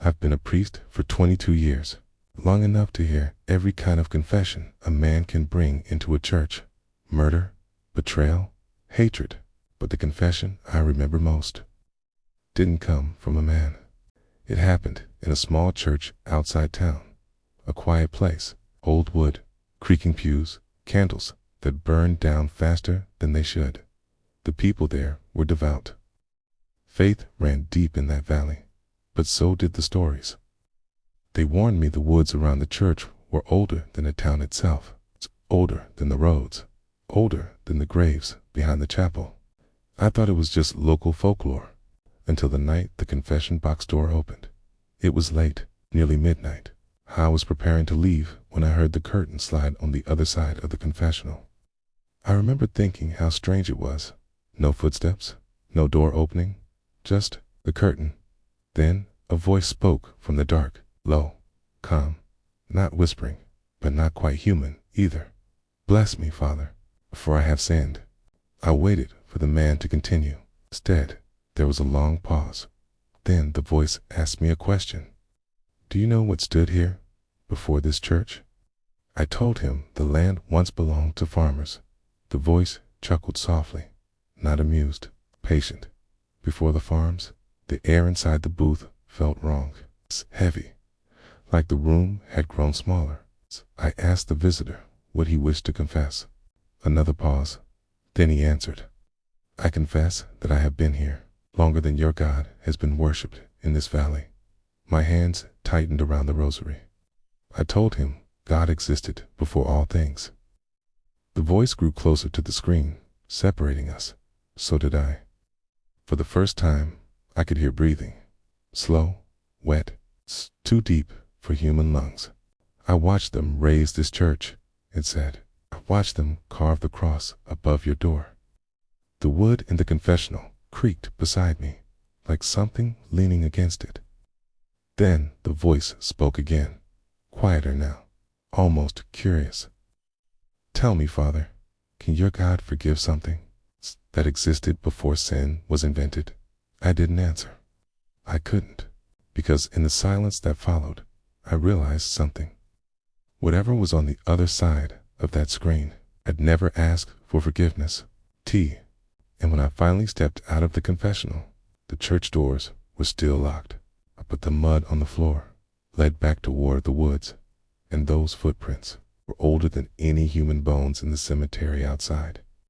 I've been a priest for 22 years, long enough to hear every kind of confession a man can bring into a church. Murder, betrayal, hatred. But the confession I remember most didn't come from a man. It happened in a small church outside town, a quiet place, old wood, creaking pews, candles that burned down faster than they should. The people there were devout. Faith ran deep in that valley, but so did the stories. They warned me the woods around the church were older than the town itself, older than the roads, older than the graves behind the chapel. I thought it was just local folklore, until the night the confession box door opened. It was late, nearly midnight. I was preparing to leave when I heard the curtain slide on the other side of the confessional. I remember thinking how strange it was. No footsteps, no door opening, just the curtain. Then a voice spoke from the dark, low, calm, not whispering, but not quite human either. "Bless me, Father, for I have sinned." I waited for the man to continue. Instead, there was a long pause. Then the voice asked me a question. "Do you know what stood here before this church?" I told him the land once belonged to farmers. The voice chuckled softly, not amused, patient. Before the farms, the air inside the booth felt wrong. It's heavy, like the room had grown smaller. I asked the visitor what he wished to confess. Another pause. Then he answered, "I confess that I have been here longer than your God has been worshipped in this valley." My hands tightened around the rosary. I told him God existed before all things. The voice grew closer to the screen, separating us. So did I. For the first time, I could hear breathing. Slow, wet, too deep for human lungs. "I watched them raise this church," it said. "I watched them carve the cross above your door." The wood in the confessional creaked beside me, like something leaning against it. Then the voice spoke again, quieter now, almost curious. "Tell me, Father, can your God forgive something that existed before sin was invented?" I didn't answer. I couldn't, because in the silence that followed, I realized something. Whatever was on the other side of that screen had never asked for forgiveness. And when I finally stepped out of the confessional, the church doors were still locked, but the mud on the floor led back toward the woods, and those footprints were older than any human bones in the cemetery outside.